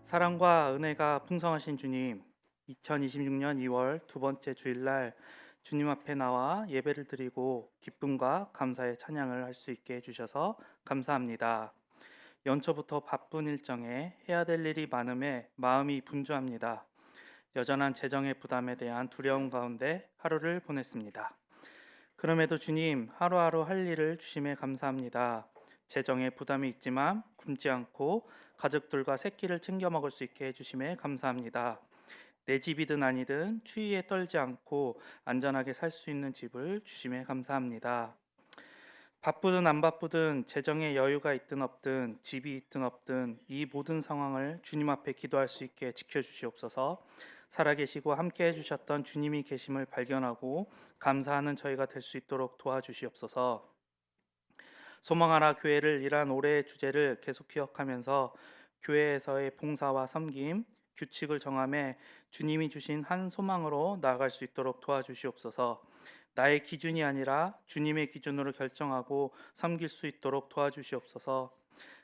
사랑과 은혜가 풍성하신 주님, 2026년 2월 두 번째 주일날 주님 앞에 나와 예배를 드리고 기쁨과 감사의 찬양을 할 수 있게 해주셔서 감사합니다. 연초부터 바쁜 일정에 해야 될 일이 많음에 마음이 분주합니다. 여전한 재정의 부담에 대한 두려움 가운데 하루를 보냈습니다. 그럼에도 주님, 하루하루 할 일을 주심에 감사합니다. 재정에 부담이 있지만 굶지 않고 가족들과 새 끼를 챙겨 먹을 수 있게 해주심에 감사합니다. 내 집이든 아니든 추위에 떨지 않고 안전하게 살 수 있는 집을 주심에 감사합니다. 바쁘든 안 바쁘든 재정에 여유가 있든 없든 집이 있든 없든 이 모든 상황을 주님 앞에 기도할 수 있게 지켜주시옵소서. 살아계시고 함께 해주셨던 주님이 계심을 발견하고 감사하는 저희가 될 수 있도록 도와주시옵소서. 소망하라 교회를 이란 올해의 주제를 계속 기억하면서 교회에서의 봉사와 섬김, 규칙을 정함에 주님이 주신 한 소망으로 나아갈 수 있도록 도와주시옵소서. 나의 기준이 아니라 주님의 기준으로 결정하고 섬길 수 있도록 도와주시옵소서.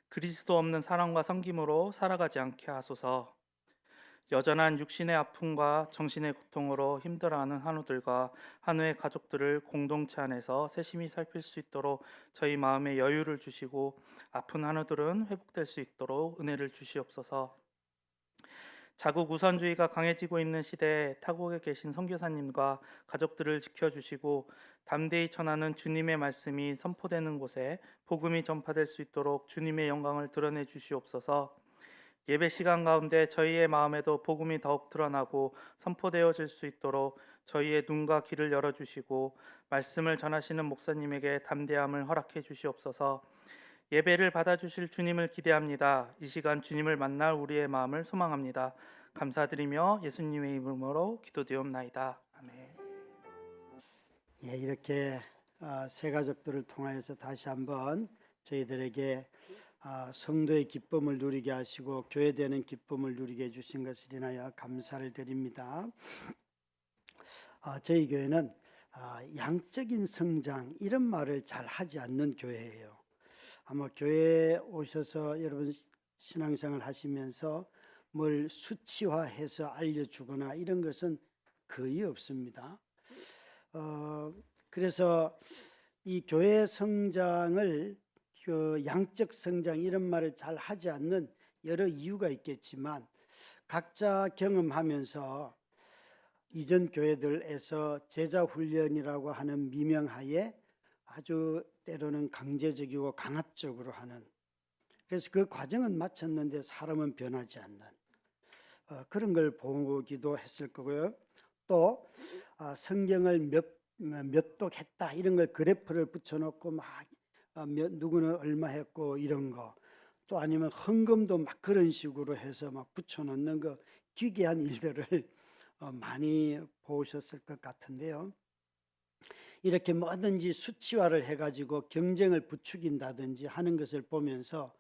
그리스도 없는 사랑과 섬김으로 살아가지 않게 하소서. 여전한 육신의 아픔과 정신의 고통으로 힘들어하는 한우들과 한우의 가족들을 공동체 안에서 세심히 살필 수 있도록 저희 마음에 여유를 주시고 아픈 한우들은 회복될 수 있도록 은혜를 주시옵소서. 자국 우선주의가 강해지고 있는 시대에 타국에 계신 선교사님과 가족들을 지켜주시고 담대히 전하는 주님의 말씀이 선포되는 곳에 복음이 전파될 수 있도록 주님의 영광을 드러내 주시옵소서. 예배 시간 가운데 저희의 마음에도 복음이 더욱 드러나고 선포되어질 수 있도록 저희의 눈과 귀를 열어주시고 말씀을 전하시는 목사님에게 담대함을 허락해 주시옵소서. 예배를 받아주실 주님을 기대합니다. 이 시간 주님을 만날 우리의 마음을 소망합니다. 감사드리며 예수님의 이름으로 기도드리옵나이다. 아멘. 예, 이렇게 새 가족들을 통하여서 다시 한번 저희들에게 성도의 기쁨을 누리게 하시고 교회되는 기쁨을 누리게 해주신 것을 인하여 감사를 드립니다. 저희 교회는 양적인 성장 이런 말을 잘 하지 않는 교회예요. 아마 교회에 오셔서 여러분 신앙생활 하시면서 뭘 수치화해서 알려주거나 이런 것은 거의 없습니다. 그래서 이 교회 성장을 양적 성장 이런 말을 잘 하지 않는 여러 이유가 있겠지만 각자 경험하면서 이전 교회들에서 제자 훈련이라고 하는 미명하에 아주 때로는 강제적이고 강압적으로 하는, 그래서 그 과정은 마쳤는데 사람은 변하지 않는 그런 걸 보기도 했을 거고요. 또 성경을 몇 독했다 이런 걸 그래프를 붙여놓고 막 누구는 얼마 했고 이런 거, 또 아니면 헌금도 막 그런 식으로 해서 막 붙여놓는 거 기괴한 일들을 많이 보셨을 것 같은데요. 이렇게 뭐든지 수치화를 해가지고 경쟁을 부추긴다든지 하는 것을 보면서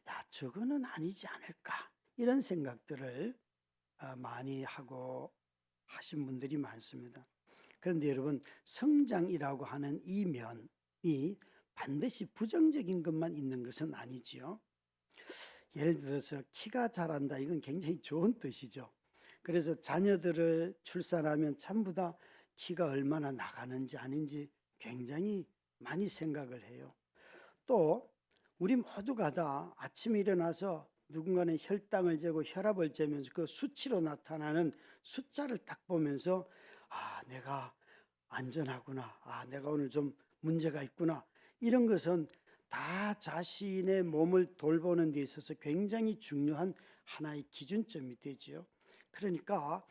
야, 저거는 아니지 않을까 이런 생각들을 많이 하고 하신 분들이 많습니다. 그런데 여러분, 성장이라고 하는 이 면이 반드시 부정적인 것만 있는 것은 아니지요. 예를 들어서 키가 자란다, 이건 굉장히 좋은 뜻이죠. 그래서 자녀들을 출산하면 전부 다 키가 얼마나 나가는지 아닌지 굉장히 많이 생각을 해요. 또 우리 모두가 다 아침에 일어나서 누군가는 혈당을 재고 혈압을 재면서 그 수치로 나타나는 숫자를 딱 보면서 내가 안전하구나, 내가 오늘 좀 문제가 있구나, 이런 것은 다 자신의 몸을 돌보는 데 있어서 굉장히 중요한 하나의 기준점이 되지요. 그러니까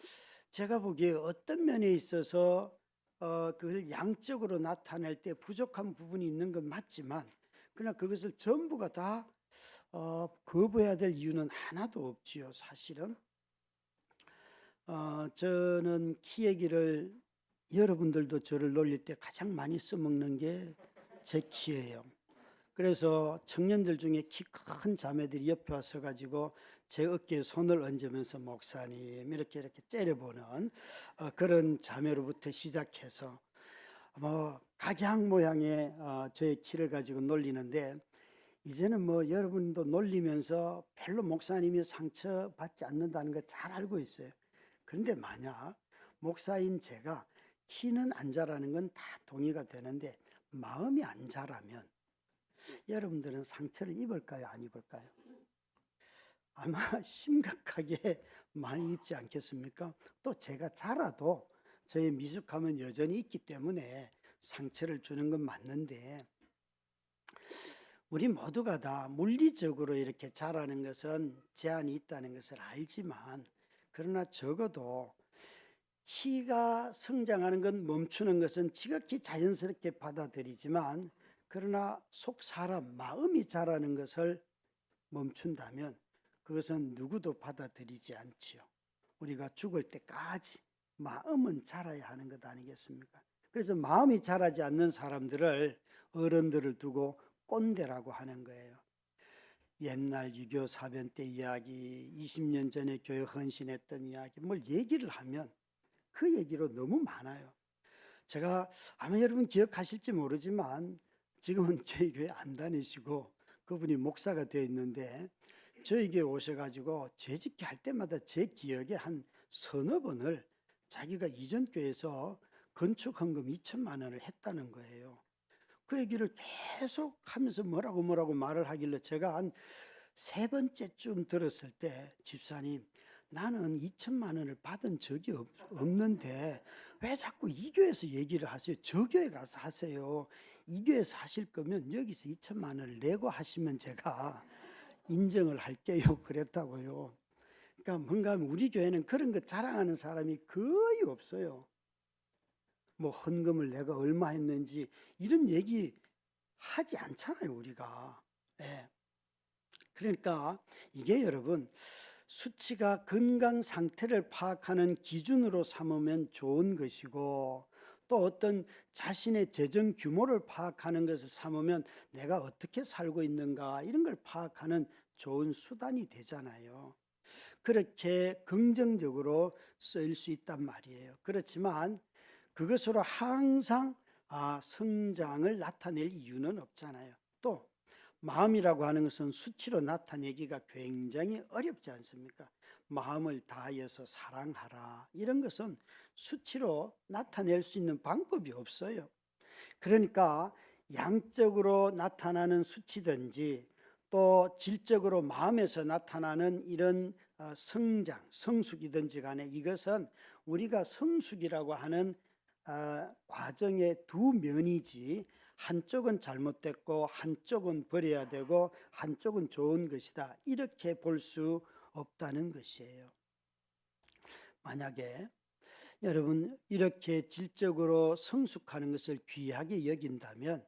제가 보기에 어떤 면에 있어서 그걸 양적으로 나타낼 때 부족한 부분이 있는 건 맞지만, 그러나 그것을 전부가 다 거부해야 될 이유는 하나도 없지요. 사실은 저는 키 얘기를, 여러분들도 저를 놀릴 때 가장 많이 써먹는 게 제 키예요. 그래서 청년들 중에 키 큰 자매들이 옆에 와서 가지고 제 어깨에 손을 얹으면서 목사님 이렇게 째려보는 그런 자매로부터 시작해서 뭐 각양 모양의 저의 키를 가지고 놀리는데, 이제는 뭐 여러분도 놀리면서 별로 목사님이 상처받지 않는다는 거 잘 알고 있어요. 그런데 만약 목사인 제가 키는 안 자라는 건 다 동의가 되는데 마음이 안 자라면 여러분들은 상처를 입을까요? 안 입을까요? 아마 심각하게 많이 입지 않겠습니까? 또 제가 자라도 저의 미숙함은 여전히 있기 때문에 상처를 주는 건 맞는데 우리 모두가 다 물리적으로 이렇게 자라는 것은 제한이 있다는 것을 알지만 그러나 적어도 키가 성장하는 건 멈추는 것은 지극히 자연스럽게 받아들이지만 그러나 속 사람 마음이 자라는 것을 멈춘다면 그것은 누구도 받아들이지 않지요. 우리가 죽을 때까지 마음은 자라야 하는 것 아니겠습니까? 그래서 마음이 자라지 않는 사람들을 어른들을 두고 꼰대라고 하는 거예요. 옛날 유교 사변 때 이야기, 20년 전에 교회 헌신했던 이야기, 뭘 얘기를 하면 그 얘기로 너무 많아요. 제가 아마 여러분 기억하실지 모르지만 지금은 저희 교회 안 다니시고 그분이 목사가 되어 있는데 저희 교회 오셔가지고 재직기 할 때마다 제 기억에 한 서너 번을 자기가 이전 교회에서 건축 헌금 2천만 원을 했다는 거예요. 그 얘기를 계속 하면서 뭐라고 말을 하길래 제가 한 세 번째쯤 들었을 때 집사님 나는 2천만 원을 받은 적이 없는데 왜 자꾸 이 교회에서 얘기를 하세요? 저 교회 가서 하세요. 이 교회에서 하실 거면 여기서 2천만 원을 내고 하시면 제가 인정을 할게요. 그랬다고요. 그러니까 뭔가 하면 우리 교회는 그런 거 자랑하는 사람이 거의 없어요. 뭐 헌금을 내가 얼마 했는지 이런 얘기 하지 않잖아요, 우리가. 예. 그러니까 이게 여러분 수치가 건강 상태를 파악하는 기준으로 삼으면 좋은 것이고 또 어떤 자신의 재정 규모를 파악하는 것을 삼으면 내가 어떻게 살고 있는가 이런 걸 파악하는 좋은 수단이 되잖아요. 그렇게 긍정적으로 쓰일 수 있단 말이에요. 그렇지만 그것으로 항상 성장을 나타낼 이유는 없잖아요. 또 마음이라고 하는 것은 수치로 나타내기가 굉장히 어렵지 않습니까? 마음을 다하여서 사랑하라 이런 것은 수치로 나타낼 수 있는 방법이 없어요. 그러니까 양적으로 나타나는 수치든지 또 질적으로 마음에서 나타나는 이런 성장, 성숙이든지 간에 이것은 우리가 성숙이라고 하는 과정의 두 면이지 한쪽은 잘못됐고 한쪽은 버려야 되고 한쪽은 좋은 것이다 이렇게 볼 수 없다는 것이에요. 만약에 여러분 이렇게 질적으로 성숙하는 것을 귀하게 여긴다면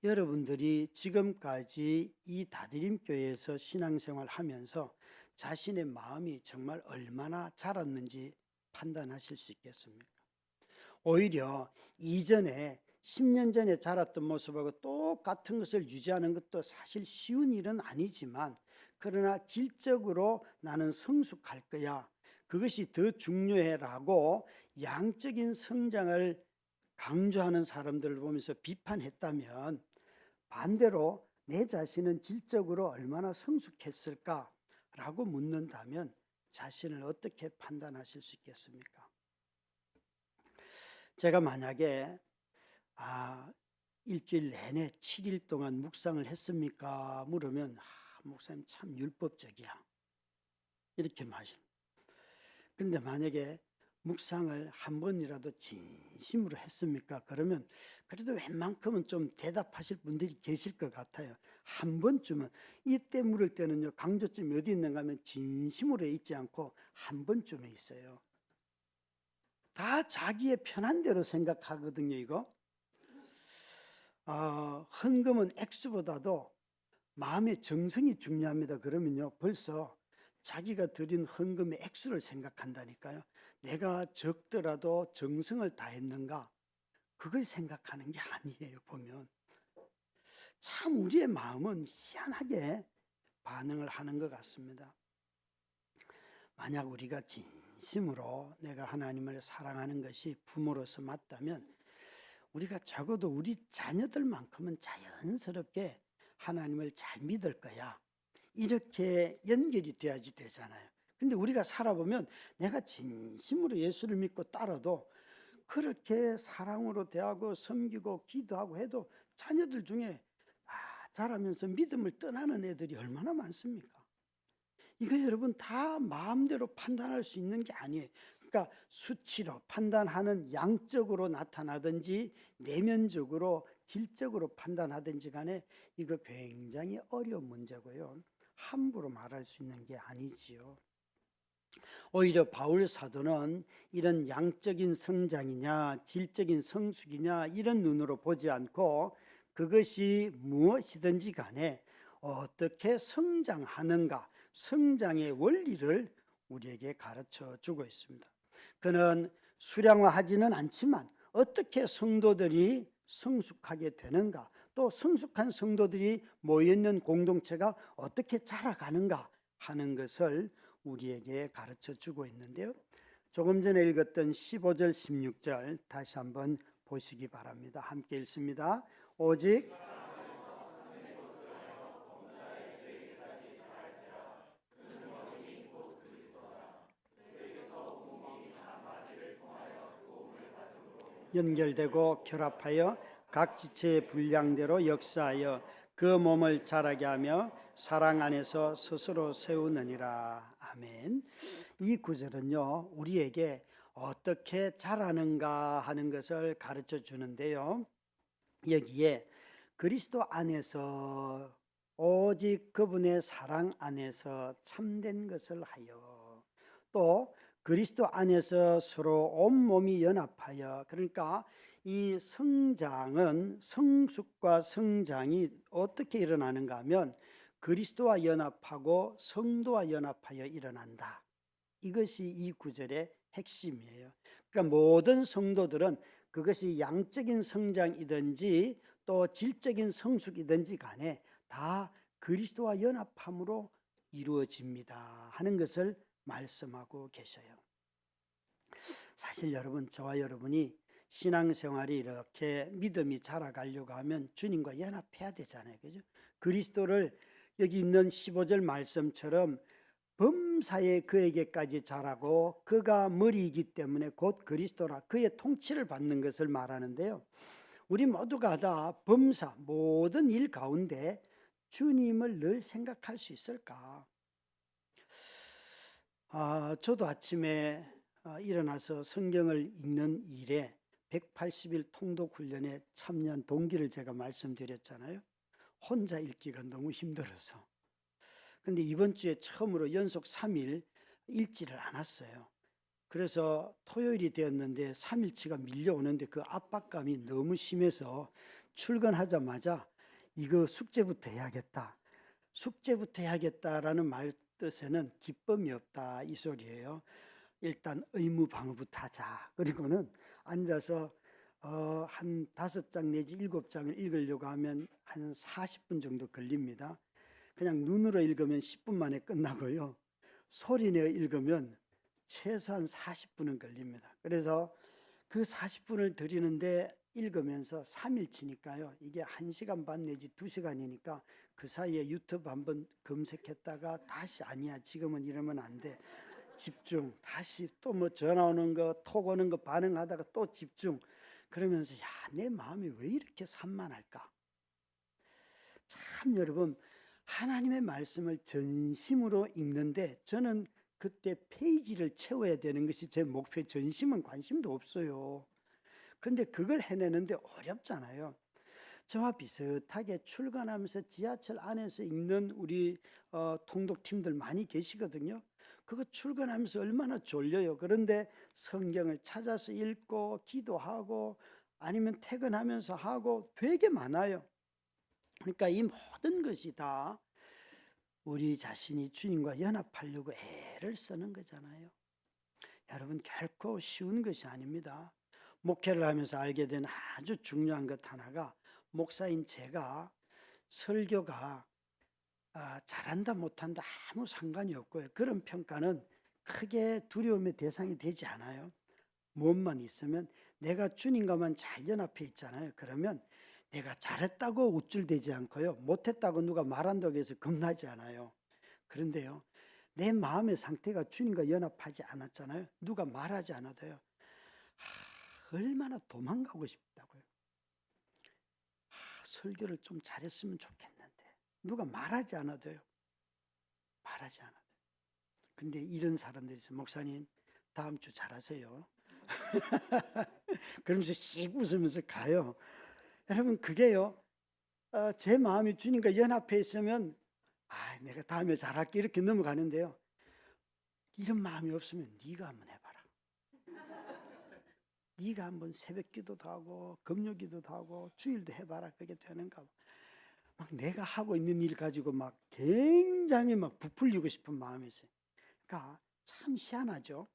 여러분들이 지금까지 이 다드림교회에서 신앙생활 하면서 자신의 마음이 정말 얼마나 자랐는지 판단하실 수 있겠습니까? 오히려 이전에 10년 전에 자랐던 모습하고 똑같은 것을 유지하는 것도 사실 쉬운 일은 아니지만 그러나 질적으로 나는 성숙할 거야. 그것이 더 중요해라고 양적인 성장을 강조하는 사람들을 보면서 비판했다면 반대로 내 자신은 질적으로 얼마나 성숙했을까라고 묻는다면 자신을 어떻게 판단하실 수 있겠습니까? 제가 만약에 일주일 내내 7일 동안 묵상을 했습니까? 물으면 목사님 참 율법적이야 이렇게 말합니다. 그런데 만약에 묵상을 한 번이라도 진심으로 했습니까? 그러면 그래도 웬만큼은 좀 대답하실 분들이 계실 것 같아요. 한 번쯤은 이때 물을 때는요 강조점이 어디 있는가 하면 진심으로 있지 않고 한 번쯤에 있어요. 다 자기의 편한 대로 생각하거든요. 이거 헌금은 액수보다도 마음의 정성이 중요합니다. 그러면요 벌써 자기가 드린 헌금의 액수를 생각한다니까요. 내가 적더라도 정성을 다했는가 그걸 생각하는 게 아니에요. 보면 참 우리의 마음은 희한하게 반응을 하는 것 같습니다. 만약 우리가 진심으로 내가 하나님을 사랑하는 것이 부모로서 맞다면 우리가 적어도 우리 자녀들만큼은 자연스럽게 하나님을 잘 믿을 거야. 이렇게 연결이 돼야지 되잖아요. 근데 우리가 살아보면 내가 진심으로 예수를 믿고 따라도 그렇게 사랑으로 대하고 섬기고 기도하고 해도 자녀들 중에 자라면서 믿음을 떠나는 애들이 얼마나 많습니까? 이거 여러분 다 마음대로 판단할 수 있는 게 아니에요. 그러니까 수치로 판단하는 양적으로 나타나든지 내면적으로 질적으로 판단하든지 간에 이거 굉장히 어려운 문제고요. 함부로 말할 수 있는 게 아니지요. 오히려 바울 사도는 이런 양적인 성장이냐 질적인 성숙이냐 이런 눈으로 보지 않고 그것이 무엇이든지 간에 어떻게 성장하는가, 성장의 원리를 우리에게 가르쳐 주고 있습니다. 그는 수량화하지는 않지만 어떻게 성도들이 성숙하게 되는가, 또 성숙한 성도들이 모여있는 공동체가 어떻게 자라가는가 하는 것을 우리에게 가르쳐 주고 있는데요. 조금 전에 읽었던 15절 16절 다시 한번 보시기 바랍니다. 함께 읽습니다. 오직 연결되고 결합하여 각 지체의 분량대로 역사하여 그 몸을 자라게 하며 사랑 안에서 스스로 세우느니라. 아멘. 이 구절은요, 우리에게 어떻게 자라는가 하는 것을 가르쳐 주는데요. 여기에 그리스도 안에서 오직 그분의 사랑 안에서 참된 것을 하여, 또 그리스도 안에서 서로 온몸이 연합하여, 그러니까 이 성장은, 성숙과 성장이 어떻게 일어나는가 하면 그리스도와 연합하고 성도와 연합하여 일어난다. 이것이 이 구절의 핵심이에요. 그러니까 모든 성도들은 그것이 양적인 성장이든지 또 질적인 성숙이든지 간에 다 그리스도와 연합함으로 이루어집니다 하는 것을 말씀하고 계셔요. 사실 여러분, 저와 여러분이 신앙생활이 이렇게 믿음이 자라가려고 하면 주님과 연합해야 되잖아요. 그죠? 그리스도를 여기 있는 15절 말씀처럼 범사에 그에게까지 자라고 그가 머리이기 때문에 곧 그리스도라, 그의 통치를 받는 것을 말하는데요. 우리 모두가 다 범사, 모든 일 가운데 주님을 늘 생각할 수 있을까? 저도 아침에 일어나서 성경을 읽는 일에 180일 통독 훈련에 참여한 동기를 제가 말씀드렸잖아요. 혼자 읽기가 너무 힘들어서. 근데 이번 주에 처음으로 연속 3일 읽지를 않았어요. 그래서 토요일이 되었는데 3일치가 밀려오는데 그 압박감이 너무 심해서 출근하자마자 이거 숙제부터 해야겠다. 숙제부터 해야겠다라는 말 뜻에는 기쁨이 없다 이 소리예요. 일단 의무 방어부터 하자. 그리고는 앉아서 한 5장 내지 7장을 읽으려고 하면 한 40분 정도 걸립니다. 그냥 눈으로 읽으면 10분 만에 끝나고요. 소리내어 읽으면 최소한 40분은 걸립니다. 그래서 그 40분을 들이는데 읽으면서 3일치니까요. 이게 1시간 반 내지 2시간이니까 그 사이에 유튜브 한번 검색했다가 다시 아니야, 지금은 이러면 안 돼. 집중. 다시 또 뭐 전화 오는 거, 톡 오는 거 반응하다가 또 집중. 그러면서 내 마음이 왜 이렇게 산만할까? 참 여러분, 하나님의 말씀을 전심으로 읽는데 저는 그때 페이지를 채워야 되는 것이 제 목표, 전심은 관심도 없어요. 근데 그걸 해내는데 어렵잖아요. 저와 비슷하게 출근하면서 지하철 안에서 읽는 우리 통독팀들 많이 계시거든요. 그거 출근하면서 얼마나 졸려요. 그런데 성경을 찾아서 읽고 기도하고 아니면 퇴근하면서 하고 되게 많아요. 그러니까 이 모든 것이 다 우리 자신이 주님과 연합하려고 애를 쓰는 거잖아요. 여러분, 결코 쉬운 것이 아닙니다. 목회를 하면서 알게 된 아주 중요한 것 하나가, 목사인 제가 설교가 잘한다 못한다 아무 상관이 없고요. 그런 평가는 크게 두려움의 대상이 되지 않아요. 무엇만 있으면 내가 주님과만 잘 연합해 있잖아요. 그러면 내가 잘했다고 우쭐대지 않고요. 못했다고 누가 말한다고 해서 겁나지 않아요. 그런데요, 내 마음의 상태가 주님과 연합하지 않았잖아요. 누가 말하지 않아도요. 얼마나 도망가고 싶다고요. 설교를 좀 잘했으면 좋겠는데 누가 말하지 않아도요. 말하지 않아도. 근데 이런 사람들이 있어요. 목사님, 다음 주 잘하세요. 그러면서 씩 웃으면서 가요. 여러분, 그게요, 제 마음이 주님과 연합해 있으면 내가 다음에 잘할게 이렇게 넘어가는데요. 이런 마음이 없으면 네가 한번 해봐라. 네가 한번 새벽 기도도 하고 금요 기도도 하고 주일도 해봐라. 그게 되는가 봐. 막 내가 하고 있는 일 가지고 막 굉장히 막 부풀리고 싶은 마음이 있어요. 그러니까 참 희한하죠.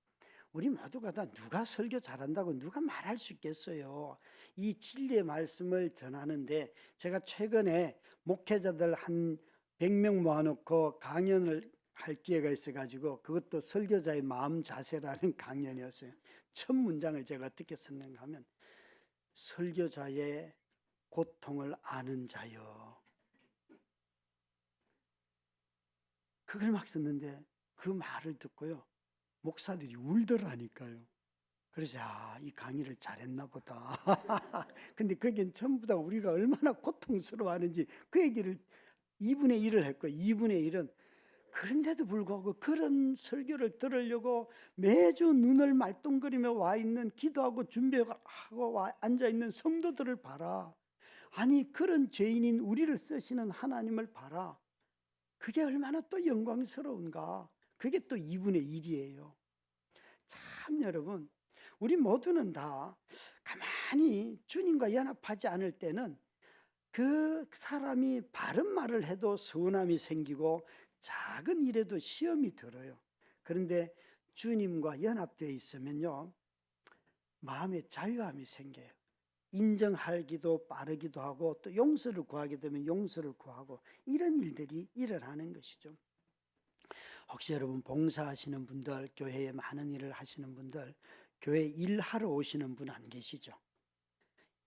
우리 모두가 다 누가 설교 잘한다고 누가 말할 수 있겠어요. 이 진리의 말씀을 전하는데 제가 최근에 목회자들 한 100명 모아놓고 강연을 할 기회가 있어가지고 그것도 설교자의 마음 자세라는 강연이었어요. 첫 문장을 제가 어떻게 썼는가 하면 설교자의 고통을 아는 자여. 그걸 막 썼는데 그 말을 듣고요. 목사들이 울더라니까요. 그래서 이 강의를 잘했나 보다. 근데 그게 전부 다 우리가 얼마나 고통스러워하는지 그 얘기를 2분의 1을 했고 2분의 1은 그런데도 불구하고 그런 설교를 들으려고 매주 눈을 말똥거리며 와 있는 기도하고 준비하고 앉아 있는 성도들을 봐라. 아니 그런 죄인인 우리를 쓰시는 하나님을 봐라. 그게 얼마나 또 영광스러운가. 그게 또 2분의 1이에요. 참 여러분, 우리 모두는 다 가만히 주님과 연합하지 않을 때는 그 사람이 바른 말을 해도 서운함이 생기고 작은 일에도 시험이 들어요. 그런데 주님과 연합되어 있으면요, 마음에 자유함이 생겨요. 인정하기도 빠르기도 하고 또 용서를 구하게 되면 용서를 구하고 이런 일들이 일어나는 것이죠. 혹시 여러분 봉사하시는 분들, 교회에 많은 일을 하시는 분들, 교회 일하러 오시는 분 안 계시죠?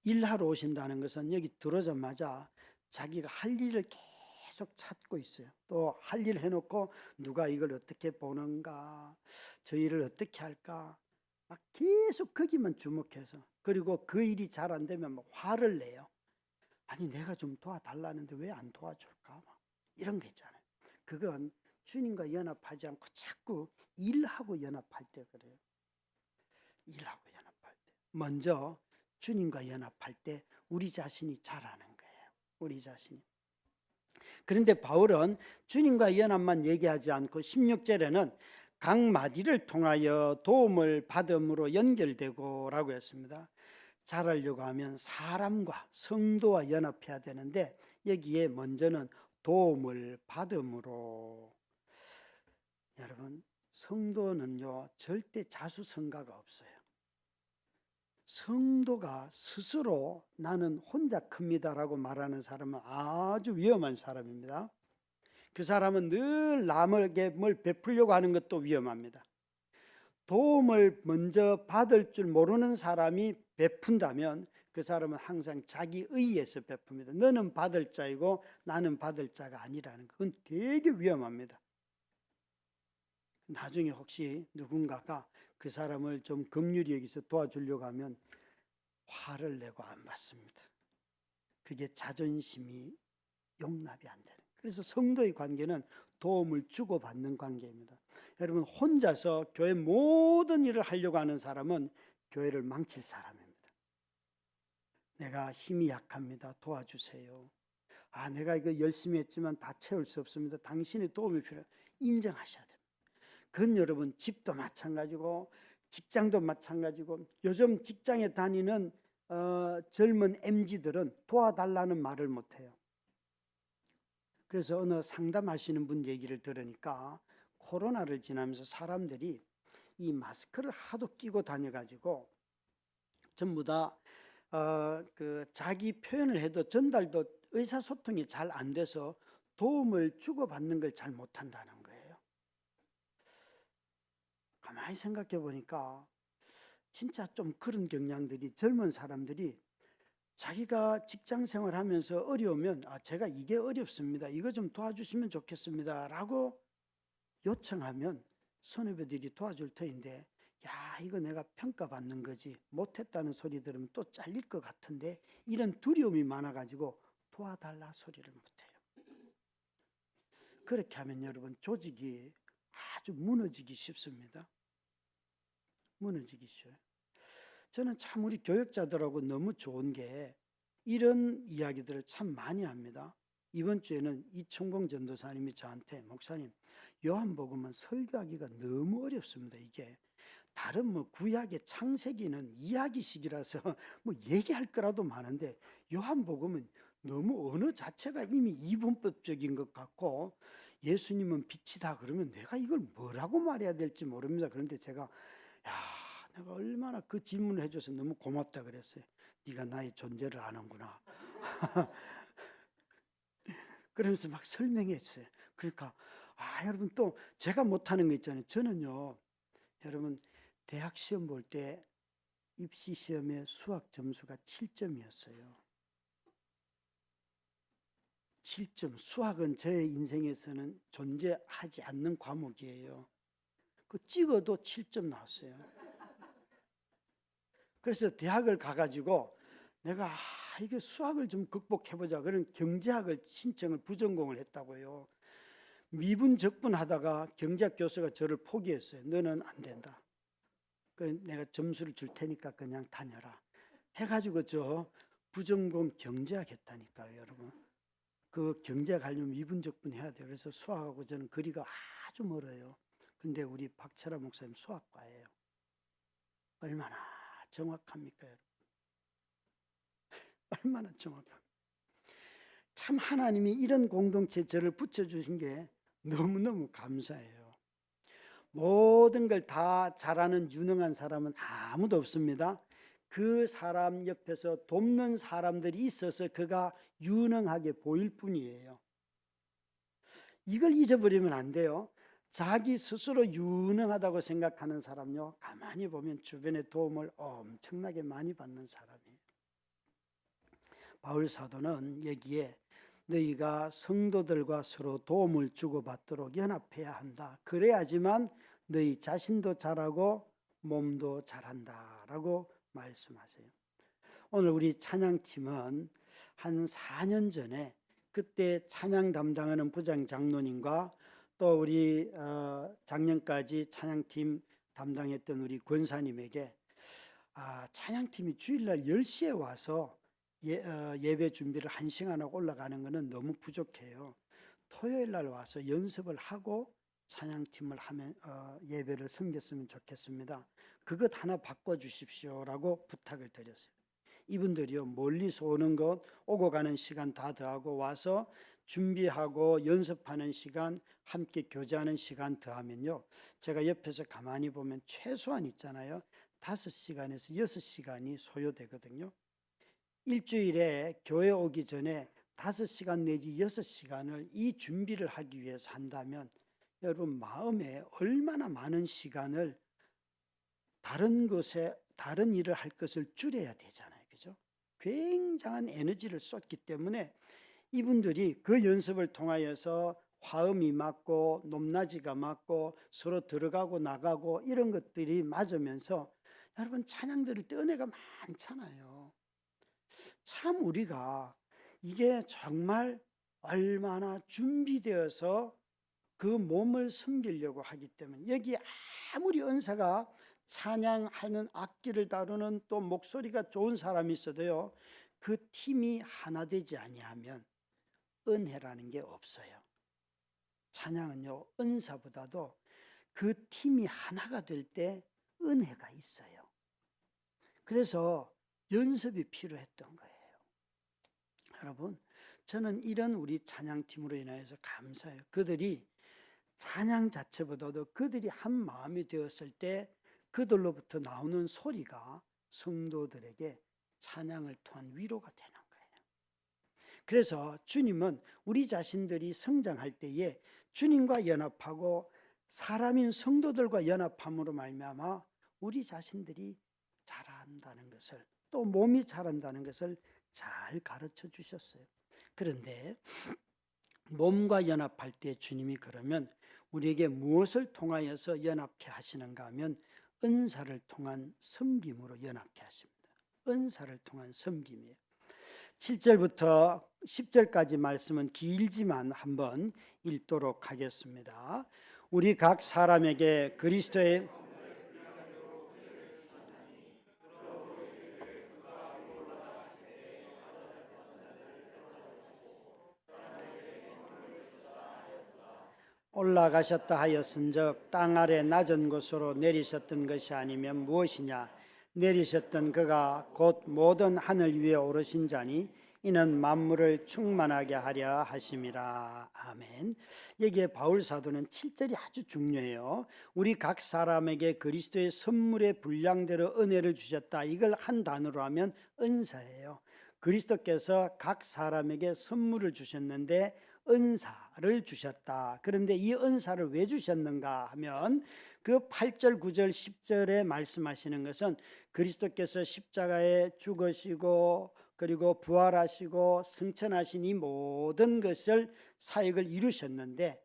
일하러 오신다는 것은 여기 들어오자마자 자기가 할 일을 계속 찾고 있어요. 또 할 일 해놓고 누가 이걸 어떻게 보는가, 저 일을 어떻게 할까, 막 계속 거기만 주목해서, 그리고 그 일이 잘 안 되면 막 화를 내요. 아니 내가 좀 도와달라는데 왜 안 도와줄까, 막 이런 거 있잖아요. 그건 주님과 연합하지 않고 자꾸 일하고 연합할 때 그래요. 일하고 연합할 때 먼저 주님과 연합할 때 우리 자신이 잘하는 거예요. 우리 자신이. 그런데 바울은 주님과 연합만 얘기하지 않고 16절에는 각 마디를 통하여 도움을 받음으로 연결되고 라고 했습니다. 잘하려고 하면 사람과 성도와 연합해야 되는데 여기에 먼저는 도움을 받음으로. 여러분, 성도는요 절대 자수성가가 없어요. 성도가 스스로 나는 혼자 큽니다라고 말하는 사람은 아주 위험한 사람입니다. 그 사람은 늘 남에게 뭘 베풀려고 하는 것도 위험합니다. 도움을 먼저 받을 줄 모르는 사람이 베푼다면 그 사람은 항상 자기 의에서 베풉니다. 너는 받을 자이고 나는 받을 자가 아니라는 것. 그건 되게 위험합니다. 나중에 혹시 누군가가 그 사람을 좀 긍휼히 여기서 도와주려고 하면 화를 내고 안 받습니다. 그게 자존심이 용납이 안 되는. 그래서 성도의 관계는 도움을 주고받는 관계입니다. 여러분, 혼자서 교회 모든 일을 하려고 하는 사람은 교회를 망칠 사람입니다. 내가 힘이 약합니다. 도와주세요. 내가 이거 열심히 했지만 다 채울 수 없습니다. 당신의 도움이 필요해요. 인정하셔야 됩니다. 그건 여러분 집도 마찬가지고 직장도 마찬가지고 요즘 직장에 다니는 젊은 MZ들은 도와달라는 말을 못해요. 그래서 어느 상담하시는 분 얘기를 들으니까 코로나를 지나면서 사람들이 이 마스크를 하도 끼고 다녀가지고 전부 다 자기 표현을 해도 전달도 의사소통이 잘 안 돼서 도움을 주고받는 걸 잘 못한다는 거예요. 가만히 생각해 보니까 진짜 좀 그런 경향들이 젊은 사람들이 자기가 직장 생활하면서 어려우면 제가 이게 어렵습니다. 이거 좀 도와주시면 좋겠습니다. 라고 요청하면 선후배들이 도와줄 터인데 야 이거 내가 평가받는 거지 못했다는 소리 들으면 또 잘릴 것 같은데 이런 두려움이 많아가지고 도와달라 소리를 못해요. 그렇게 하면 여러분 조직이 아주 무너지기 쉽습니다. 무너지기 쉬워요. 저는 참 우리 교역자들하고 너무 좋은 게 이런 이야기들을 참 많이 합니다. 이번 주에는 이충봉 전도사님이 저한테 목사님 요한복음은 설교하기가 너무 어렵습니다. 이게 다른 뭐 구약의 창세기는 이야기식이라서 뭐 얘기할 거라도 많은데 요한복음은 너무 언어 자체가 이미 이분법적인 것 같고 예수님은 빛이다 그러면 내가 이걸 뭐라고 말해야 될지 모릅니다. 그런데 제가 내가 얼마나 그 질문을 해줘서 너무 고맙다 그랬어요. 네가 나의 존재를 아는구나. 그러면서 막 설명해 주세요. 그러니까 여러분 또 제가 못하는 거 있잖아요. 저는요 여러분 대학 시험 볼 때 입시 시험에 수학 점수가 7점이었어요. 7점. 수학은 저의 인생에서는 존재하지 않는 과목이에요. 그 찍어도 7점 나왔어요. 그래서 대학을 가가지고 내가 이게 수학을 좀 극복해보자. 그런 경제학을 신청을 부전공을 했다고요. 미분적분 하다가 경제학 교수가 저를 포기했어요. 너는 안 된다. 내가 점수를 줄 테니까 그냥 다녀라. 해가지고 저 부전공 경제학 했다니까요, 여러분. 그 경제학 하려면 미분적분 해야 돼요. 그래서 수학하고 저는 거리가 아주 멀어요. 근데 우리 박철아 목사님 수학과예요. 얼마나 정확합니까, 여러분? 얼마나 정확합니까? 참 하나님이 이런 공동체에 저를 붙여주신 게 너무너무 감사해요. 모든 걸 다 잘하는 유능한 사람은 아무도 없습니다. 그 사람 옆에서 돕는 사람들이 있어서 그가 유능하게 보일 뿐이에요. 이걸 잊어버리면 안 돼요. 자기 스스로 유능하다고 생각하는 사람요, 가만히 보면 주변의 도움을 엄청나게 많이 받는 사람이에요. 바울 사도는 여기에 너희가 성도들과 서로 도움을 주고받도록 연합해야 한다. 그래야지만 너희 자신도 잘하고 몸도 잘한다라고 말씀하세요. 오늘 우리 찬양팀은 한 4년 전에 그때 찬양 담당하는 부장 장로님과 또 우리 작년까지 찬양팀 담당했던 우리 권사님에게 찬양팀이 주일날 10시에 와서 예배 준비를 1시간 하고 올라가는 것은 너무 부족해요. 토요일 날 와서 연습을 하고 찬양팀을 하면 예배를 섬겼으면 좋겠습니다. 그것 하나 바꿔주십시오라고 부탁을 드렸어요. 이분들이요 멀리서 오는 것 오고 가는 시간 다 더하고 와서 준비하고 연습하는 시간 함께 교제하는 시간 더하면요 제가 옆에서 가만히 보면 최소한 있잖아요 5시간에서 6시간이 소요되거든요. 일주일에 교회 오기 전에 5시간 내지 6시간을 이 준비를 하기 위해서 한다면 여러분 마음에 얼마나 많은 시간을 다른 것에 다른 일을 할 것을 줄여야 되잖아요. 그죠? 굉장한 에너지를 쏟기 때문에 이분들이 그 연습을 통하여서 화음이 맞고 높낮이가 맞고 서로 들어가고 나가고 이런 것들이 맞으면서 여러분 찬양 들을 때 은혜가 많잖아요. 참 우리가 이게 정말 얼마나 준비되어서 그 몸을 섬기려고 하기 때문에 여기 아무리 은사가 찬양하는 악기를 다루는 또 목소리가 좋은 사람이 있어도요 그 팀이 하나 되지 아니하면 은혜라는 게 없어요. 찬양은요 은사보다도 그 팀이 하나가 될 때 은혜가 있어요. 그래서 연습이 필요했던 거예요. 여러분 저는 이런 우리 찬양팀으로 인하여서 감사해요. 그들이 찬양 자체보다도 그들이 한 마음이 되었을 때 그들로부터 나오는 소리가 성도들에게 찬양을 통한 위로가 되는 거예요. 그래서 주님은 우리 자신들이 성장할 때에 주님과 연합하고 사람인 성도들과 연합함으로 말미암아 우리 자신들이 자란다는 것을 또 몸이 자란다는 것을 잘 가르쳐 주셨어요. 그런데 몸과 연합할 때 주님이 그러면 우리에게 무엇을 통하여서 연합케 하시는가 하면 은사를 통한 섬김으로 연합케 하십니다. 은사를 통한 섬김이에요. 7절부터 10절까지 말씀은 길지만 한번 읽도록 하겠습니다. 우리 각 사람에게 그리스도의 올라가셨다 하였은즉 땅 아래 낮은 곳으로 내리셨던 것이 아니면 무엇이냐. 내리셨던 그가 곧 모든 하늘 위에 오르신 자니 이는 만물을 충만하게 하려 하심이라. 아멘. 여기에 바울 사도는 7절이 아주 중요해요. 우리 각 사람에게 그리스도의 선물의 분량대로 은혜를 주셨다. 이걸 한 단어로 하면 은사예요. 그리스도께서 각 사람에게 선물을 주셨는데 은사를 주셨다. 그런데 이 은사를 왜 주셨는가 하면 그 8절, 9절, 10절에 말씀하시는 것은 그리스도께서 십자가에 죽으시고 그리고 부활하시고 승천하신 이 모든 것을 사역을 이루셨는데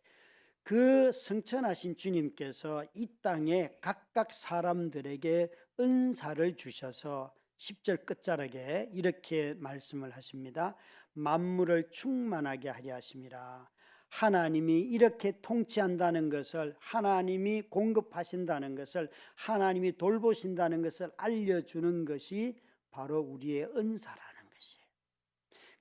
그 승천하신 주님께서 이 땅에 각각 사람들에게 은사를 주셔서 10절 끝자락에 이렇게 말씀을 하십니다. 만물을 충만하게 하려 하심이라. 하나님이 이렇게 통치한다는 것을, 하나님이 공급하신다는 것을, 하나님이 돌보신다는 것을 알려주는 것이 바로 우리의 은사라는 것이에요.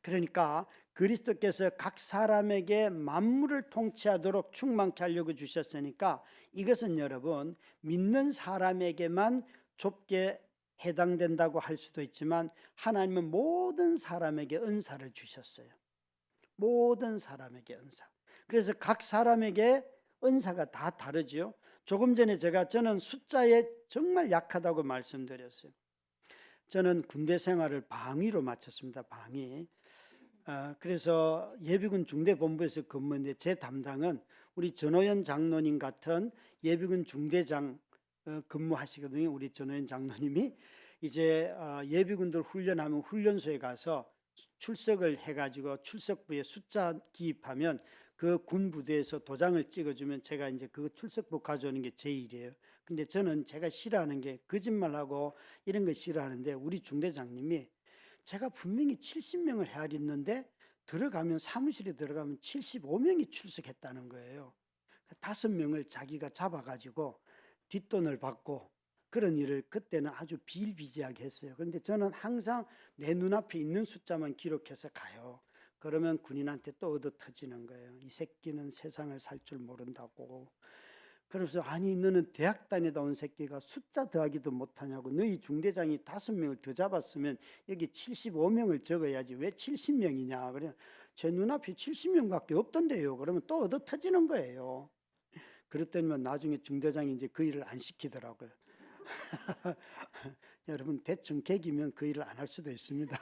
그러니까 그리스도께서 각 사람에게 만물을 통치하도록 충만케 하려고 주셨으니까 이것은 여러분 믿는 사람에게만 좁게 해당된다고 할 수도 있지만 하나님은 모든 사람에게 은사를 주셨어요. 모든 사람에게 은사. 그래서 각 사람에게 은사가 다 다르지요. 조금 전에 저는 숫자에 정말 약하다고 말씀드렸어요. 저는 군대 생활을 방위로 마쳤습니다. 방위. 그래서 예비군 중대본부에서 근무했는데 제 담당은 우리 전호연 장로님 같은 예비군 중대장 근무하시거든요. 우리 전호연 장로님이 이제 예비군들 훈련하면 훈련소에 가서 출석을 해가지고 출석부에 숫자 기입하면 그 군 부대에서 도장을 찍어주면 제가 이제 그 출석부 가져오는 게 제 일이에요. 근데 저는 제가 싫어하는 게 거짓말하고 이런 걸 싫어하는데 우리 중대장님이 제가 분명히 70명을 헤아렸는데 들어가면 사무실에 들어가면 75명이 출석했다는 거예요. 5명을 자기가 잡아가지고 뒷돈을 받고 그런 일을 그때는 아주 비일비재하게 했어요. 그런데 저는 항상 내 눈앞에 있는 숫자만 기록해서 가요. 그러면 군인한테 또 얻어 터지는 거예요. 이 새끼는 세상을 살 줄 모른다고. 그래서 아니 너는 대학 다니다 온 새끼가 숫자 더하기도 못하냐고. 너희 중대장이 5명을 더 잡았으면 여기 75명을 적어야지 왜 70명이냐. 그래 제 눈앞에 70명밖에 없던데요. 그러면 또 얻어 터지는 거예요. 그랬더니만 나중에 중대장이 이제 그 일을 안 시키더라고요. 여러분 대충 개기면 그 일을 안 할 수도 있습니다.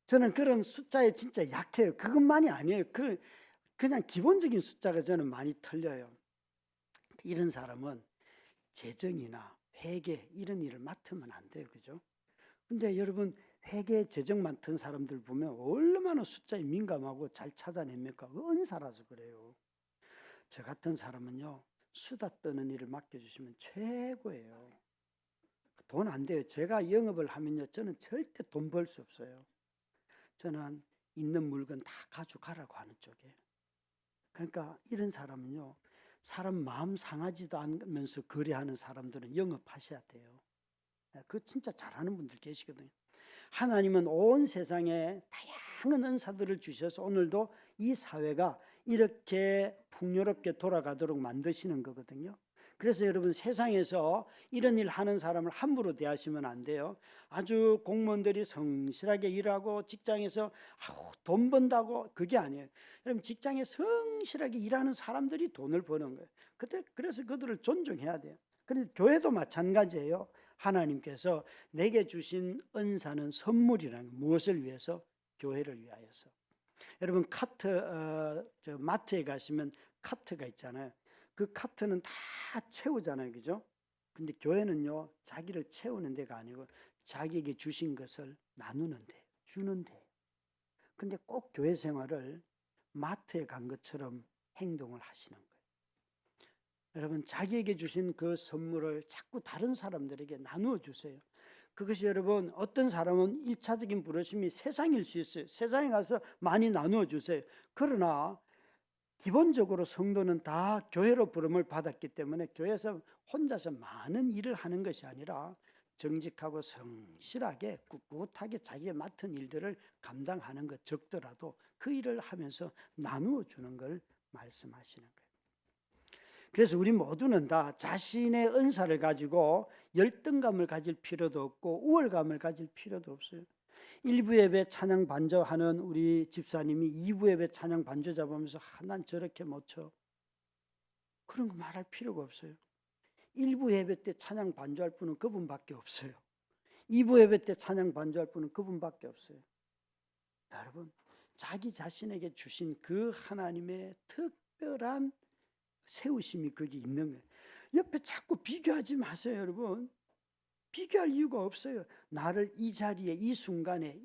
저는 그런 숫자에 진짜 약해요. 그것만이 아니에요. 그냥 기본적인 숫자가 저는 많이 틀려요. 이런 사람은 재정이나 회계 이런 일을 맡으면 안 돼요. 그죠? 근데 여러분 회계 재정 맡은 사람들 보면 얼마나 숫자에 민감하고 잘 찾아냅니까? 그 은사라서 그래요. 저 같은 사람은요. 수다 떠는 일을 맡겨주시면 최고예요. 돈 안 돼요. 제가 영업을 하면요. 저는 절대 돈 벌 수 없어요. 저는 있는 물건 다 가져가라고 하는 쪽이에요. 그러니까 이런 사람은요. 사람 마음 상하지도 않으면서 거래하는 사람들은 영업하셔야 돼요. 그거 진짜 잘하는 분들 계시거든요. 하나님은 온 세상에 다양한 은사들을 주셔서 오늘도 이 사회가 이렇게 풍요롭게 돌아가도록 만드시는 거거든요. 그래서 여러분 세상에서 이런 일 하는 사람을 함부로 대하시면 안 돼요. 아주 공무원들이 성실하게 일하고 직장에서 돈 번다고 그게 아니에요. 여러분 직장에 성실하게 일하는 사람들이 돈을 버는 거예요. 그래서 그들을 존중해야 돼요. 그런데 교회도 마찬가지예요. 하나님께서 내게 주신 은사는 선물이라는 무엇을 위해서? 교회를 위하여서. 여러분 마트에 가시면 카트가 있잖아요. 그 카트는 다 채우잖아요. 그죠? 근데 교회는요 자기를 채우는 데가 아니고 자기에게 주신 것을 나누는데, 주는데. 근데 꼭 교회 생활을 마트에 간 것처럼 행동을 하시는 거예요. 여러분, 자기에게 주신 그 선물을 자꾸 다른 사람들에게 나누어 주세요. 그것이 여러분, 어떤 사람은 1차적인 부르심이 세상일 수 있어요. 세상에 가서 많이 나누어 주세요. 그러나 기본적으로 성도는 다 교회로 부름을 받았기 때문에 교회에서 혼자서 많은 일을 하는 것이 아니라 정직하고 성실하게 꿋꿋하게 자기가 맡은 일들을 감당하는 것 적더라도 그 일을 하면서 나누어 주는 걸 말씀하시는 거예요. 그래서 우리 모두는 다 자신의 은사를 가지고 열등감을 가질 필요도 없고 우월감을 가질 필요도 없어요. 1부 예배 찬양 반주하는 우리 집사님이 2부 예배 찬양 반주 잡으면서 난 저렇게 못 쳐. 그런 거 말할 필요가 없어요. 1부 예배 때 찬양 반주할 분은 그분밖에 없어요. 2부 예배 때 찬양 반주할 분은 그분밖에 없어요. 여러분, 자기 자신에게 주신 그 하나님의 특별한 세우심이 거기 있는 거예요. 옆에 자꾸 비교하지 마세요, 여러분. 비교할 이유가 없어요. 나를 이 자리에 이 순간에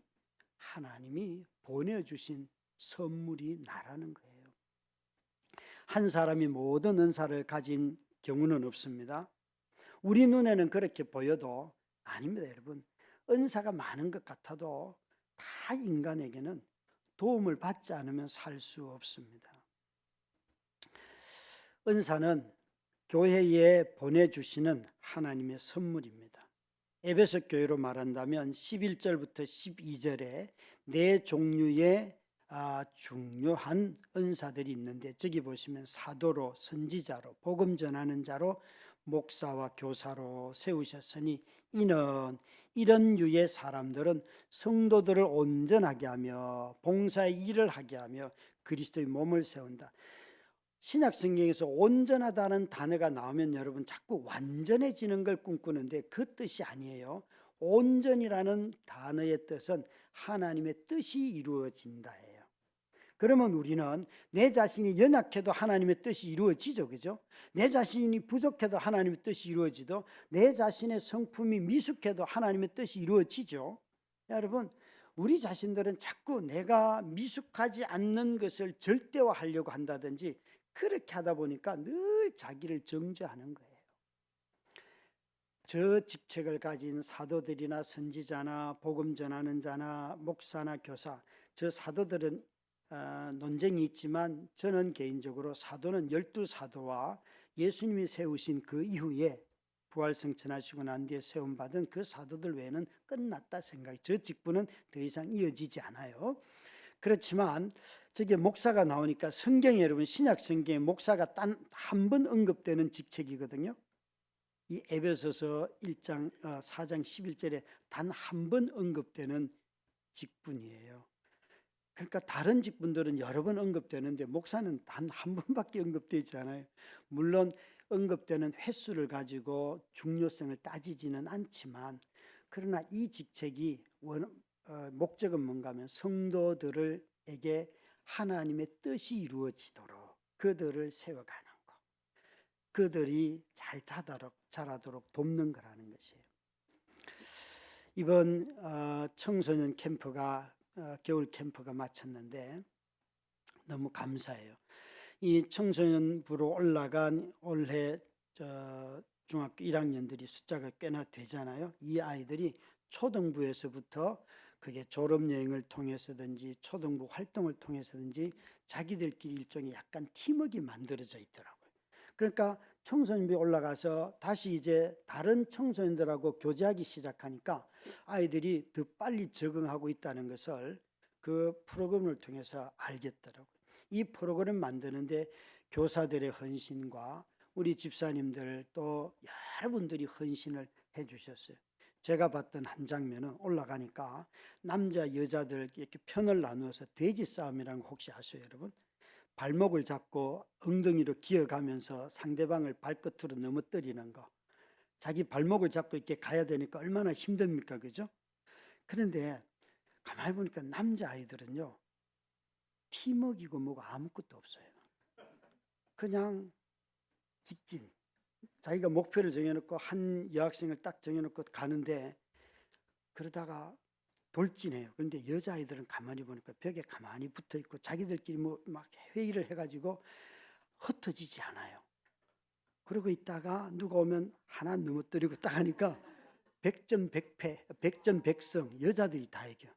하나님이 보내주신 선물이 나라는 거예요. 한 사람이 모든 은사를 가진 경우는 없습니다. 우리 눈에는 그렇게 보여도 아닙니다, 여러분. 은사가 많은 것 같아도 다 인간에게는 도움을 받지 않으면 살 수 없습니다. 은사는 교회에 보내주시는 하나님의 선물입니다. 에베소 교회로 말한다면 11절부터 12절에 네 종류의 중요한 은사들이 있는데, 저기 보시면 사도로, 선지자로, 복음 전하는 자로, 목사와 교사로 세우셨으니 이는 이런 유의 사람들은 성도들을 온전하게 하며 봉사의 일을 하게 하며 그리스도의 몸을 세운다. 신약 성경에서 온전하다는 단어가 나오면 여러분 자꾸 완전해지는 걸 꿈꾸는데 그 뜻이 아니에요. 온전이라는 단어의 뜻은 하나님의 뜻이 이루어진다예요. 그러면 우리는 내 자신이 연약해도 하나님의 뜻이 이루어지죠, 그죠? 내 자신이 부족해도 하나님의 뜻이 이루어지도, 내 자신의 성품이 미숙해도 하나님의 뜻이 이루어지죠. 여러분, 우리 자신들은 자꾸 내가 미숙하지 않는 것을 절대화하려고 한다든지 그렇게 하다 보니까 늘 자기를 정죄하는 거예요. 저 직책을 가진 사도들이나 선지자나 복음 전하는 자나 목사나 교사, 저 사도들은 논쟁이 있지만 저는 개인적으로 사도는 12사도와 예수님이 세우신 그 이후에 부활승천하시고 난 뒤에 세움받은 그 사도들 외에는 끝났다 생각이, 저 직분은 더 이상 이어지지 않아요. 그렇지만 저게 목사가 나오니까 성경에 여러분 신약 성경에 목사가 단 한 번 언급되는 직책이거든요. 이 에베소서 1장 4장 11절에 단 한 번 언급되는 직분이에요. 그러니까 다른 직분들은 여러 번 언급되는데 목사는 단 한 번밖에 언급되지 않아요. 물론 언급되는 횟수를 가지고 중요성을 따지지는 않지만, 그러나 이 직책이 목적은 뭔가 하면 성도들에게 하나님의 뜻이 이루어지도록 그들을 세워가는 것, 그들이 잘 자라도록 돕는 거라는 것이에요. 이번 청소년 캠프가 겨울 캠프가 마쳤는데 너무 감사해요. 이 청소년부로 올라간 올해 중학교 1학년들이 숫자가 꽤나 되잖아요. 이 아이들이 초등부에서부터 그게 졸업여행을 통해서든지 초등부 활동을 통해서든지 자기들끼리 일종의 약간 팀워크가 만들어져 있더라고요. 그러니까 청소년부에 올라가서 다시 이제 다른 청소년들하고 교제하기 시작하니까 아이들이 더 빨리 적응하고 있다는 것을 그 프로그램을 통해서 알겠더라고요. 이 프로그램 만드는데 교사들의 헌신과 우리 집사님들 또 여러분들이 헌신을 해주셨어요. 제가 봤던 한 장면은 올라가니까 남자 여자들 이렇게 편을 나누어서 돼지 싸움이라는 거 혹시 아세요, 여러분? 발목을 잡고 엉덩이로 기어가면서 상대방을 발끝으로 넘어뜨리는 거. 자기 발목을 잡고 이렇게 가야 되니까 얼마나 힘듭니까, 그죠? 그런데 가만히 보니까 남자아이들은요, 팀워크이고 뭐고 아무것도 없어요. 그냥 직진. 자기가 목표를 정해놓고 한 여학생을 딱 정해놓고 가는데 그러다가 돌진해요. 그런데 여자아이들은 가만히 보니까 벽에 가만히 붙어 있고 자기들끼리 뭐 막 회의를 해가지고 흩어지지 않아요. 그러고 있다가 누가 오면 하나 넘어뜨리고 딱 하니까 백전백패, 백전백승, 여자들이 다 이겨.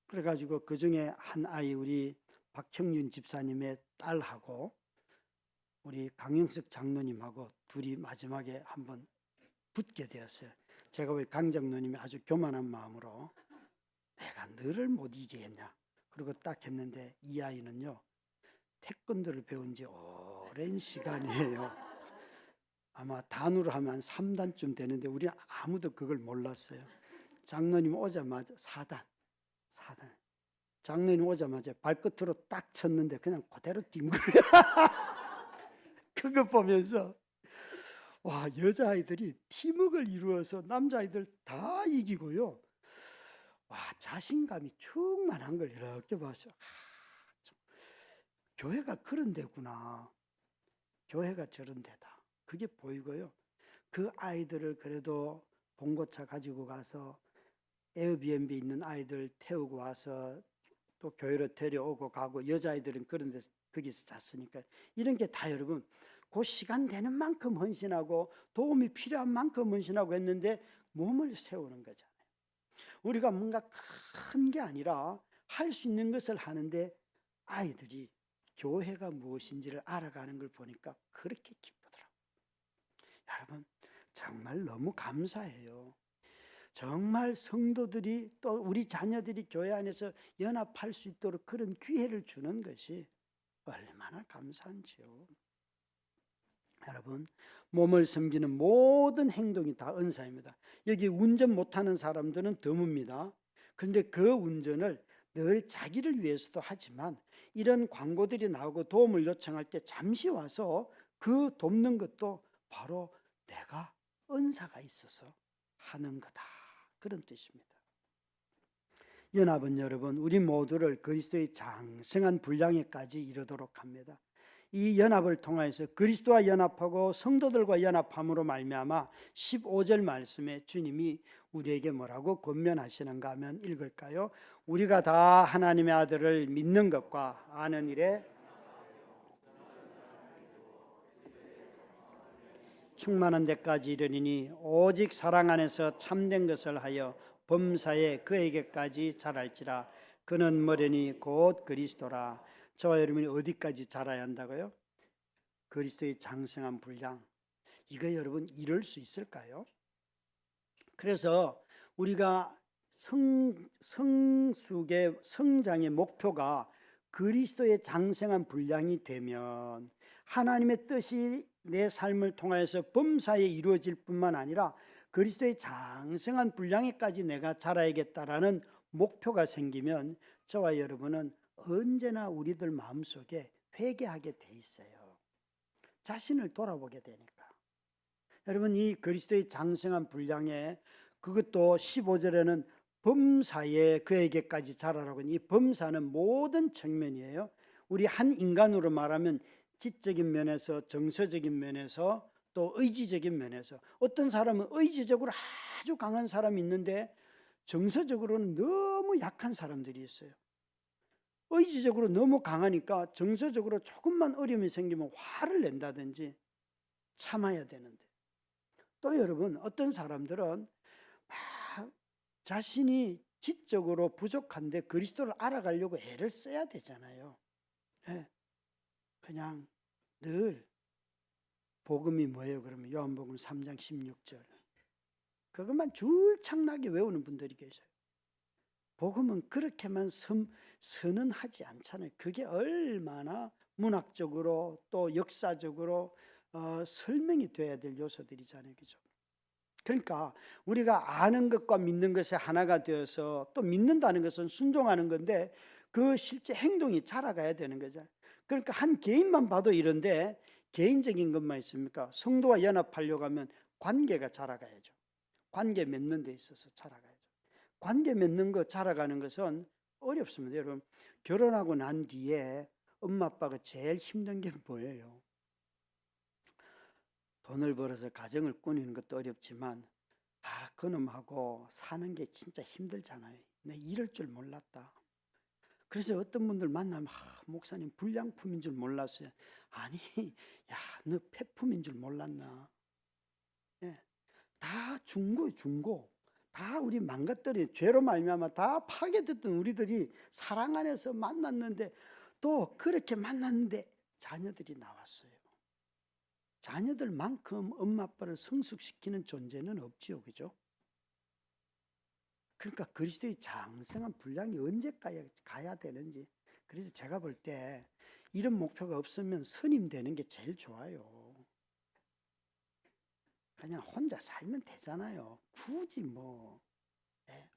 그래가지고 그 중에 한 아이, 우리 박청윤 집사님의 딸하고 우리 강영석 장로님하고 둘이 마지막에 한번 붙게 되었어요. 제가 왜 강 장로님이 아주 교만한 마음으로 내가 너를 못 이기겠냐. 그리고 딱 했는데 이 아이는요, 태권도를 배운 지 오랜 시간이에요. 아마 단으로 하면 한 3단쯤 되는데 우리는 아무도 그걸 몰랐어요. 장로님 오자마자 4단. 장로님 오자마자 발끝으로 딱 쳤는데 그냥 그대로 뒹굴어요. 그거 보면서 와, 여자아이들이 팀워크를 이루어서 남자아이들 다 이기고요. 와, 자신감이 충만한 걸 이렇게 봤어요. 교회가 그런 데구나. 교회가 저런 데다. 그게 보이고요. 그 아이들을 그래도 봉고차 가지고 가서 에어비앤비 있는 아이들 태우고 와서 또 교회로 데려오고 가고, 여자아이들은 그런 데서 거기서 잤으니까 이런 게 다 여러분 그 시간 되는 만큼 헌신하고 도움이 필요한 만큼 헌신하고 했는데 몸을 세우는 거잖아요. 우리가 뭔가 큰 게 아니라 할 수 있는 것을 하는데 아이들이 교회가 무엇인지를 알아가는 걸 보니까 그렇게 기쁘더라고요. 여러분 정말 너무 감사해요. 정말 성도들이 또 우리 자녀들이 교회 안에서 연합할 수 있도록 그런 기회를 주는 것이 얼마나 감사한지요. 여러분, 몸을 섬기는 모든 행동이 다 은사입니다. 여기 운전 못하는 사람들은 드뭅니다. 그런데 그 운전을 늘 자기를 위해서도 하지만 이런 광고들이 나오고 도움을 요청할 때 잠시 와서 그 돕는 것도 바로 내가 은사가 있어서 하는 거다, 그런 뜻입니다. 연합은 여러분 우리 모두를 그리스도의 장성한 분량에까지 이르도록 합니다. 이 연합을 통해서 그리스도와 연합하고 성도들과 연합함으로 말미암아 15절 말씀에 주님이 우리에게 뭐라고 권면하시는가 하면 읽을까요? 우리가 다 하나님의 아들을 믿는 것과 아는 일에 충만한 데까지 이르리니 오직 사랑 안에서 참된 것을 하여 범사에 그에게까지 자랄지라. 그는 머리니 곧 그리스도라. 저와 여러분이 어디까지 자라야 한다고요? 그리스도의 장성한 분량. 이거 여러분 이룰 수 있을까요? 그래서 우리가 성숙의 성장의 목표가 그리스도의 장성한 분량이 되면 하나님의 뜻이 내 삶을 통해서 범사에 이루어질 뿐만 아니라 그리스도의 장성한 분량에까지 내가 자라야겠다라는 목표가 생기면 저와 여러분은 언제나 우리들 마음속에 회개하게 돼 있어요. 자신을 돌아보게 되니까. 여러분 이 그리스도의 장성한 분량에 그것도 15절에는 범사에 그에게까지 자라라고, 이 범사는 모든 측면이에요. 우리 한 인간으로 말하면 지적인 면에서, 정서적인 면에서, 또 의지적인 면에서. 어떤 사람은 의지적으로 아주 강한 사람이 있는데 정서적으로는 너무 약한 사람들이 있어요. 의지적으로 너무 강하니까 정서적으로 조금만 어려움이 생기면 화를 낸다든지 참아야 되는데, 또 여러분 어떤 사람들은 막 자신이 지적으로 부족한데 그리스도를 알아가려고 애를 써야 되잖아요. 네. 그냥 늘 복음이 뭐예요? 그러면 요한복음 3장 16절 그것만 줄창나게 외우는 분들이 계셔요. 복음은 그렇게만 선언하지 않잖아요. 그게 얼마나 문학적으로 또 역사적으로 설명이 돼야 될 요소들이잖아요. 그죠? 그러니까 우리가 아는 것과 믿는 것이 하나가 되어서, 또 믿는다는 것은 순종하는 건데 그 실제 행동이 자라가야 되는 거죠. 그러니까 한 개인만 봐도 이런데 개인적인 것만 있습니까? 성도와 연합하려고 하면 관계가 자라가야죠. 관계 맺는 데 있어서 자라가야죠. 관계 맺는 거 자라가는 것은 어렵습니다. 여러분 결혼하고 난 뒤에 엄마 아빠가 제일 힘든 게 뭐예요? 돈을 벌어서 가정을 꾸리는 것도 어렵지만 그놈하고 사는 게 진짜 힘들잖아요. 내 이럴 줄 몰랐다. 그래서 어떤 분들 만나면 목사님 불량품인 줄 몰랐어요. 아니, 야, 너 폐품인 줄 몰랐나? 예, 다 중고예요, 중고. 다 우리 망가뜨린 죄로 말미암아 다 파괴됐던 우리들이 사랑 안에서 만났는데 또 그렇게 만났는데 자녀들이 나왔어요. 자녀들만큼 엄마 아빠를 성숙시키는 존재는 없지요, 그죠? 그러니까 그리스도의 장성한 분량이 언제까지 가야 되는지. 그래서 제가 볼 때 이런 목표가 없으면 선임 되는 게 제일 좋아요. 그냥 혼자 살면 되잖아요. 굳이 뭐. 예.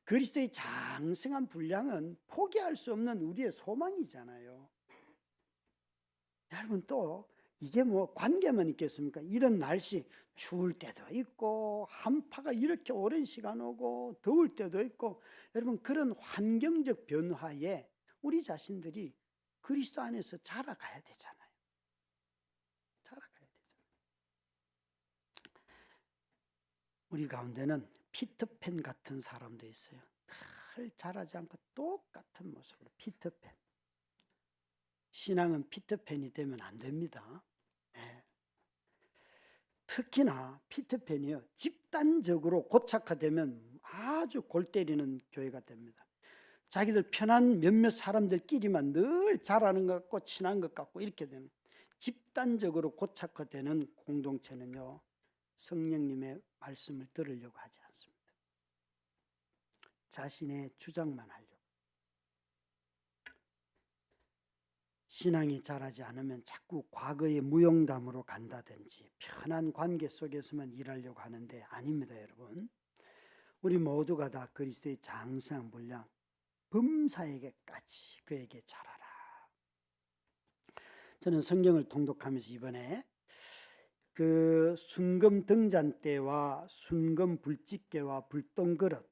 그리스도의 장성한 분량은 포기할 수 없는 우리의 소망이잖아요. 여러분 또 이게 뭐 관계만 있겠습니까? 이런 날씨 추울 때도 있고 한파가 이렇게 오랜 시간 오고 더울 때도 있고 여러분 그런 환경적 변화에 우리 자신들이 그리스도 안에서 자라가야 되잖아요. 자라가야 되잖아요. 우리 가운데는 피터팬 같은 사람도 있어요. 늘 자라지 않고 똑같은 모습으로 피터팬. 신앙은 피터팬이 되면 안 됩니다. 네. 특히나 피터팬이요 집단적으로 고착화되면 아주 골 때리는 교회가 됩니다. 자기들 편한 몇몇 사람들끼리만 늘 잘하는 것 같고 친한 것 같고 이렇게 되는 집단적으로 고착화되는 공동체는요 성령님의 말씀을 들으려고 하지 않습니다. 자신의 주장만 하려고. 신앙이 자라지 않으면 자꾸 과거의 무용담으로 간다든지 편한 관계 속에서만 일하려고 하는데 아닙니다, 여러분. 우리 모두가 다 그리스도의 장성한 분량 범사에게까지 그에게 자라라. 저는 성경을 통독하면서 이번에 그 순금 등잔대와 순금 불집게와 불똥그릇,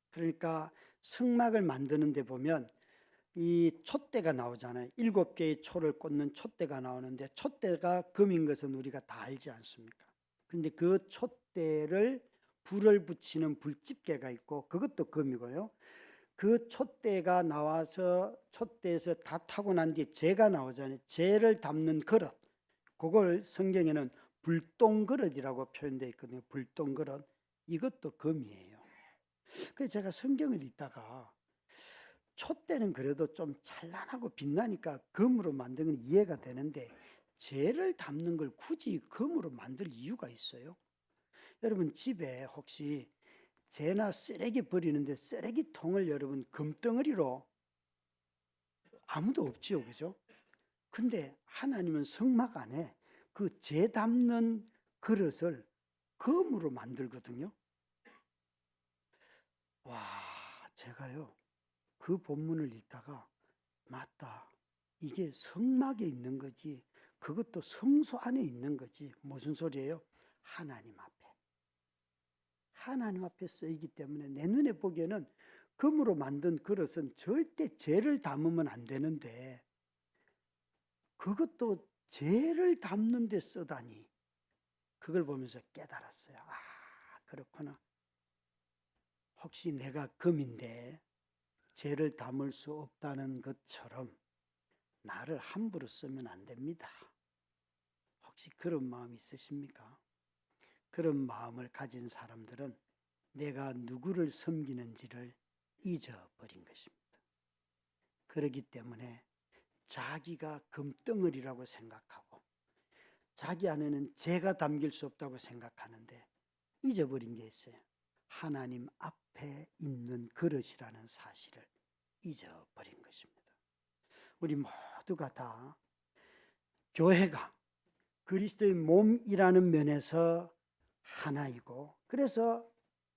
그러니까 성막을 만드는 데 보면 이 촛대가 나오잖아요. 7개의 초를 꽂는 촛대가 나오는데 촛대가 금인 것은 우리가 다 알지 않습니까? 근데 그 촛대를 불을 붙이는 불집게가 있고 그것도 금이고요. 그 촛대가 나와서 촛대에서 다 타고 난 뒤에 재가 나오잖아요. 재를 담는 그릇. 그걸 성경에는 불똥그릇이라고 표현되어 있거든요. 불똥그릇. 이것도 금이에요. 그래서 제가 성경을 읽다가 촛대는 그래도 좀 찬란하고 빛나니까 금으로 만든 건 이해가 되는데 재를 담는 걸 굳이 금으로 만들 이유가 있어요? 여러분 집에 혹시 재나 쓰레기 버리는데 쓰레기통을 여러분 금덩어리로 아무도 없지요, 그죠? 근데 하나님은 성막 안에 그 재 담는 그릇을 금으로 만들거든요. 와, 제가요 그 본문을 읽다가 맞다. 이게 성막에 있는 거지. 그것도 성소 안에 있는 거지. 무슨 소리예요? 하나님 앞에. 하나님 앞에 쓰이기 때문에 내 눈에 보기에는 금으로 만든 그릇은 절대 재를 담으면 안 되는데 그것도 재를 담는 데 쓰다니. 그걸 보면서 깨달았어요. 그렇구나. 혹시 내가 금인데 재를 담을 수 없다는 것처럼 나를 함부로 쓰면 안 됩니다. 혹시 그런 마음 있으십니까? 그런 마음을 가진 사람들은 내가 누구를 섬기는지를 잊어버린 것입니다. 그렇기 때문에 자기가 금덩어리라고 생각하고 자기 안에는 재가 담길 수 없다고 생각하는데 잊어버린 게 있어요. 하나님 앞에 있는 그릇이라는 사실을 잊어버린 것입니다. 우리 모두가 다 교회가 그리스도의 몸이라는 면에서 하나이고 그래서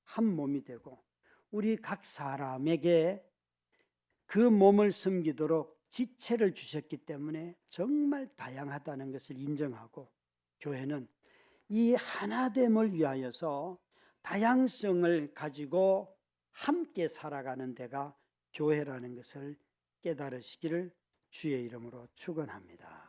한 몸이 되고 우리 각 사람에게 그 몸을 섬기도록 지체를 주셨기 때문에 정말 다양하다는 것을 인정하고 교회는 이 하나됨을 위하여서 다양성을 가지고 함께 살아가는 데가 교회라는 것을 깨달으시기를 주의 이름으로 축원합니다.